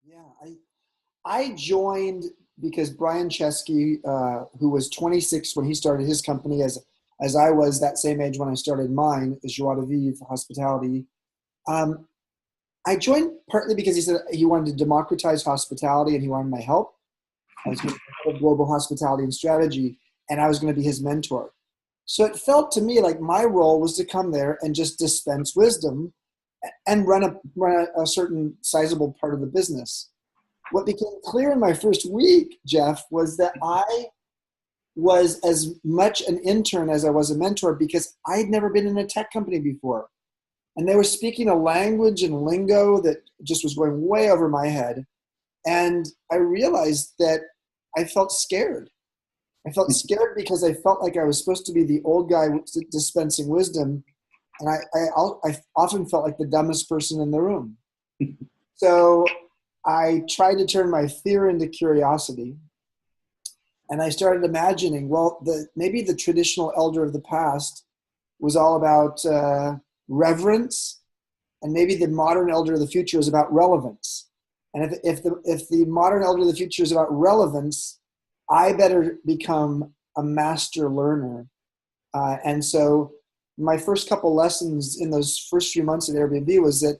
Yeah, I joined because Brian Chesky, who was 26 when he started his company, as I was that same age when I started mine, Joie de Vivre Hospitality. Um, I joined partly because he said he wanted to democratize hospitality and he wanted my help. I was going to head global hospitality and strategy, and I was going to be his mentor. So it felt to me like my role was to come there and just dispense wisdom and run a certain sizable part of the business. What became clear in my first week, Jeff, was that I was as much an intern as I was a mentor because I'd never been in a tech company before. And they were speaking a language and lingo that just was going way over my head. And I realized that I felt scared. I felt scared because I felt like I was supposed to be the old guy dispensing wisdom. And I often felt like the dumbest person in the room. So I tried to turn my fear into curiosity. And I started imagining, well, maybe the traditional elder of the past was all about reverence, and maybe the modern elder of the future is about relevance. And if the modern elder of the future is about relevance, I better become a master learner. And so my first couple lessons in those first few months at Airbnb was that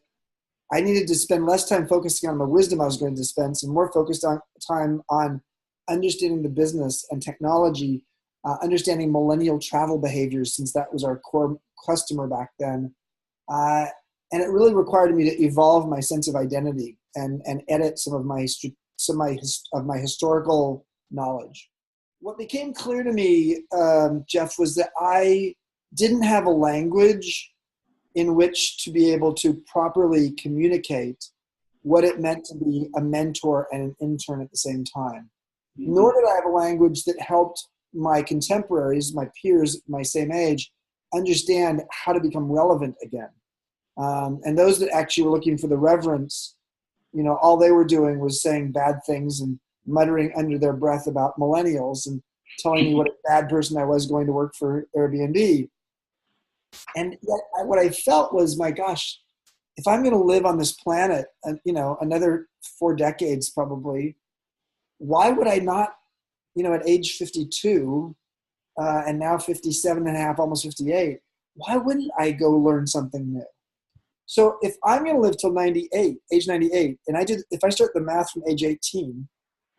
I needed to spend less time focusing on the wisdom I was going to dispense and more focused on time on understanding the business and technology, understanding millennial travel behaviors, since that was our core customer back then. And it really required me to evolve my sense of identity and edit some of my historical knowledge. What became clear to me, Jeff, was that I didn't have a language in which to be able to properly communicate what it meant to be a mentor and an intern at the same time. Mm-hmm. Nor did I have a language that helped my contemporaries, my peers, my same age, understand how to become relevant again. And those that actually were looking for the reverence, all they were doing was saying bad things and muttering under their breath about millennials and telling me what a bad person I was going to work for Airbnb. And yet what I felt was, my gosh, if I'm going to live on this planet, another 4 decades probably, why would I not, at age 52 and now 57 and a half, almost 58, why wouldn't I go learn something new? So if I'm going to live till age 98, and if I start the math from age 18,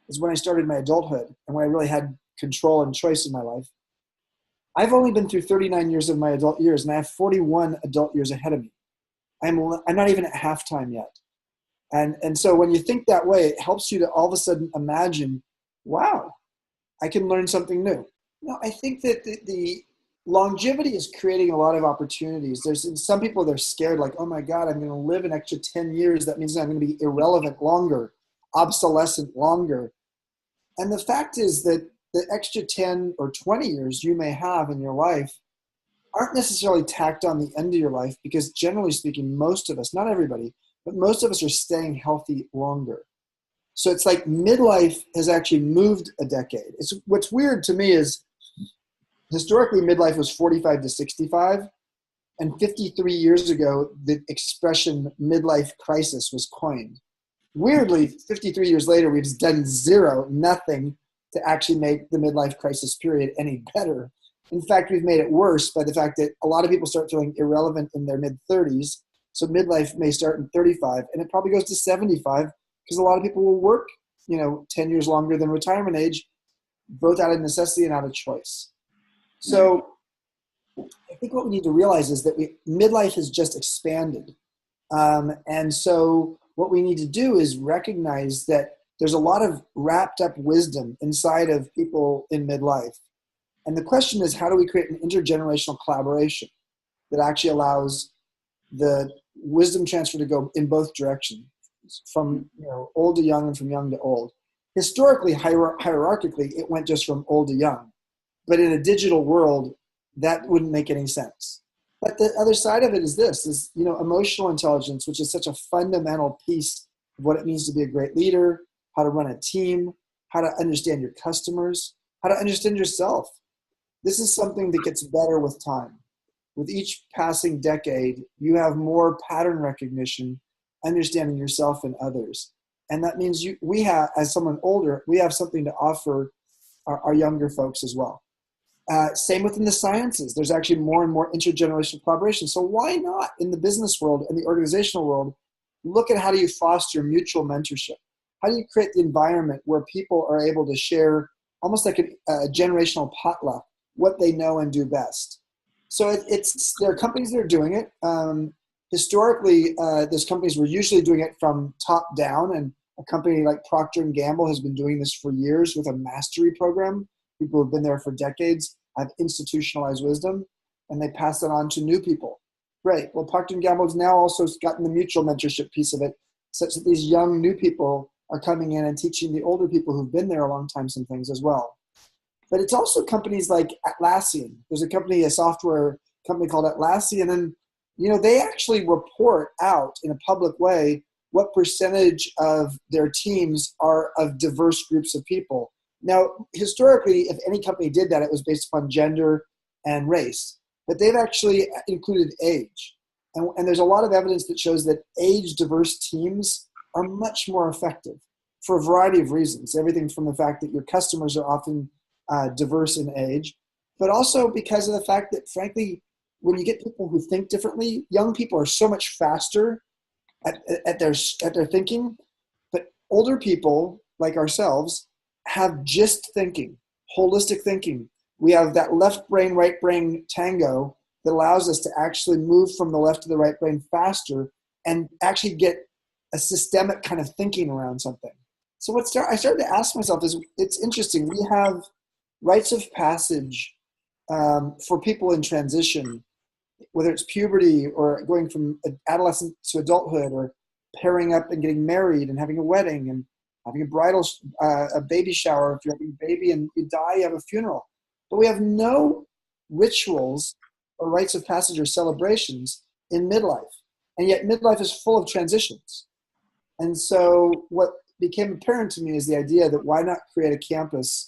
is when I started my adulthood and when I really had control and choice in my life. I've only been through 39 years of my adult years, and I have 41 adult years ahead of me. I'm not even at halftime yet. And so when you think that way, it helps you to all of a sudden imagine, wow, I can learn something new. I think that the longevity is creating a lot of opportunities. There's some people, they're scared, like, oh my God, I'm going to live an extra 10 years. That means I'm going to be irrelevant longer, obsolescent longer. And the fact is that the extra 10 or 20 years you may have in your life aren't necessarily tacked on the end of your life, because generally speaking, most of us, not everybody, but most of us are staying healthy longer. So it's like midlife has actually moved a decade. What's weird to me is historically midlife was 45 to 65, and 53 years ago, the expression midlife crisis was coined. Weirdly, 53 years later, we've done nothing to actually make the midlife crisis period any better. In fact, we've made it worse by the fact that a lot of people start feeling irrelevant in their mid-30s. So midlife may start in 35, and it probably goes to 75, because a lot of people will work, 10 years longer than retirement age, both out of necessity and out of choice. So I think what we need to realize is that midlife has just expanded. And so what we need to do is recognize that there's a lot of wrapped up wisdom inside of people in midlife. And the question is, how do we create an intergenerational collaboration that actually allows the wisdom transfer to go in both directions, from old to young and from young to old? Historically, hierarchically, it went just from old to young. But in a digital world, that wouldn't make any sense. But the other side of it is emotional intelligence, which is such a fundamental piece of what it means to be a great leader, how to run a team, how to understand your customers, how to understand yourself. This is something that gets better with time. With each passing decade, you have more pattern recognition, understanding yourself and others. And that means we have, as someone older, we have something to offer our younger folks as well. Same within the sciences. There's actually more and more intergenerational collaboration. So why not in the business world and the organizational world, look at how do you foster mutual mentorship? How do you create the environment where people are able to share almost like a generational potluck, what they know and do best? So there are companies that are doing it. Historically, those companies were usually doing it from top down, and a company like Procter & Gamble has been doing this for years with a mastery program. People who've been there for decades have institutionalized wisdom, and they pass it on to new people. Great. Well, Procter & Gamble has now also gotten the mutual mentorship piece of it, such that these young new people are coming in and teaching the older people who've been there a long time some things as well. But it's also companies like Atlassian. There's a software company called Atlassian, and they actually report out in a public way what percentage of their teams are of diverse groups of people. Now, historically, if any company did that, it was based upon gender and race. But they've actually included age. And there's a lot of evidence that shows that age-diverse teams are much more effective for a variety of reasons. Everything from the fact that your customers are often diverse in age, but also because of the fact that, frankly, when you get people who think differently, young people are so much faster at their thinking, but older people like ourselves have just thinking, holistic thinking. We have that left brain, right brain tango that allows us to actually move from the left to the right brain faster and actually get a systemic kind of thinking around something. So I started to ask myself is, it's interesting. We have rites of passage for people in transition, whether it's puberty or going from adolescent to adulthood, or pairing up and getting married and having a wedding and having a baby shower. If you're having a baby and you die, you have a funeral. But we have no rituals or rites of passage or celebrations in midlife. And yet midlife is full of transitions. And so what became apparent to me is the idea that why not create a campus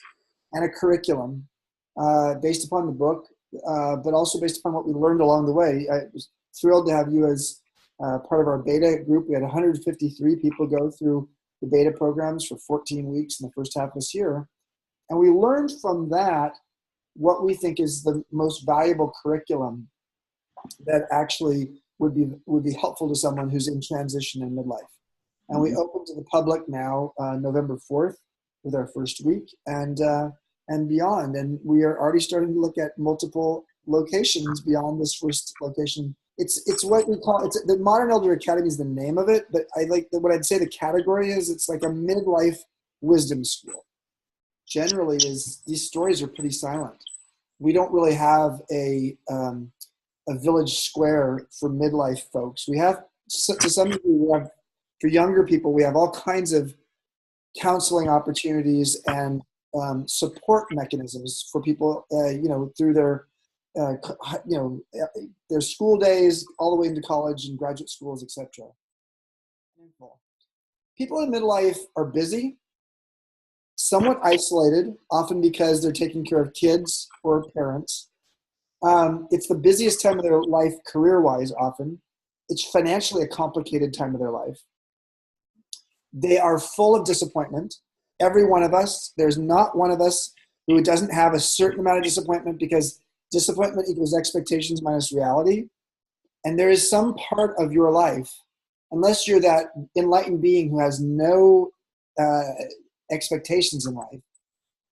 and a curriculum based upon the book, but also based upon what we learned along the way. I was thrilled to have you as part of our beta group. We had 153 people go through the beta programs for 14 weeks in the first half of this year. And we learned from that what we think is the most valuable curriculum that actually would be helpful to someone who's in transition in midlife. And we open to the public now, November 4th, with our first week and beyond. And we are already starting to look at multiple locations beyond this first location. It's what we call, the Modern Elder Academy is the name of it, but what I'd say the category is, it's like a midlife wisdom school. Generally, these stories are pretty silent. We don't really have a village square for midlife folks. We have, to some degree, for younger people, we have all kinds of counseling opportunities and support mechanisms for people, through their school days all the way into college and graduate schools, etc. People in midlife are busy, somewhat isolated, often because they're taking care of kids or parents. It's the busiest time of their life career-wise often. It's financially a complicated time of their life. They are full of disappointment. Every one of us, there's not one of us who doesn't have a certain amount of disappointment, because disappointment equals expectations minus reality. And there is some part of your life, unless you're that enlightened being who has no expectations in life,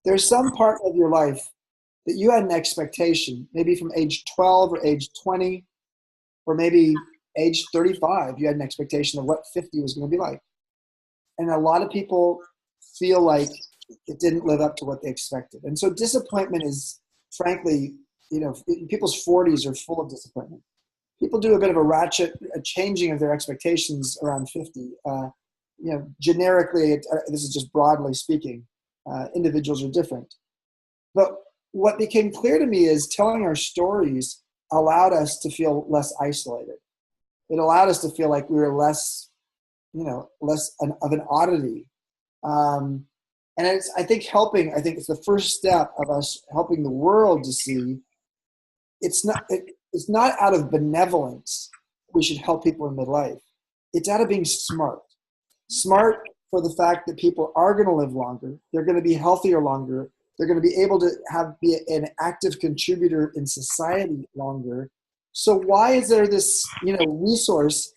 there's some part of your life that you had an expectation, maybe from age 12 or age 20, or maybe age 35, you had an expectation of what 50 was going to be like. And a lot of people feel like it didn't live up to what they expected. And so disappointment is, frankly, people's 40s are full of disappointment. People do a bit of a changing of their expectations around 50. Generically, this is just broadly speaking, individuals are different. But what became clear to me is telling our stories allowed us to feel less isolated. It allowed us to feel like we were less of an oddity. And I think it's the first step of us helping the world to see it's not out of benevolence we should help people in midlife. It's out of being smart for the fact that people are going to live longer. They're going to be healthier longer. They're going to be able to be an active contributor in society longer. So why is there this, resource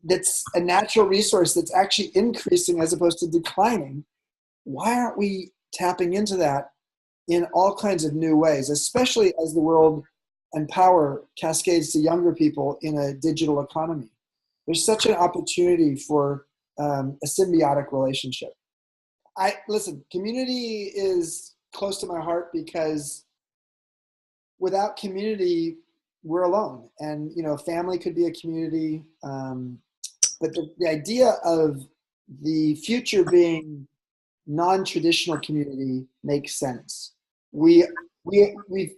that's a natural resource that's actually increasing as opposed to declining? Why aren't we tapping into that in all kinds of new ways, especially as the world and power cascades to younger people in a digital economy? There's such an opportunity for a symbiotic relationship. Listen, community is close to my heart because without community, we're alone. And, family could be a community. But the idea of the future being non-traditional community makes sense. We've been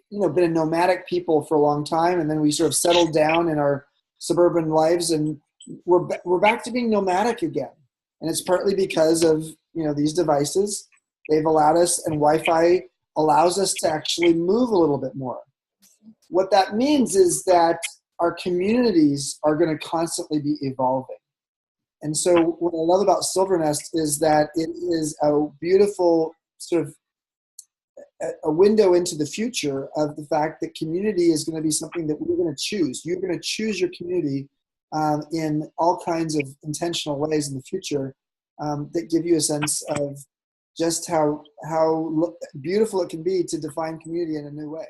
a nomadic people for a long time, and then we sort of settled down in our suburban lives, and we're back to being nomadic again. And it's partly because of these devices. They've allowed us, and Wi-Fi allows us to actually move a little bit more. What that means is that our communities are going to constantly be evolving. And so what I love about Silvernest is that it is a beautiful sort of a window into the future of the fact that community is going to be something that we're going to choose. You're going to choose your community in all kinds of intentional ways in the future that give you a sense of just how beautiful it can be to define community in a new way.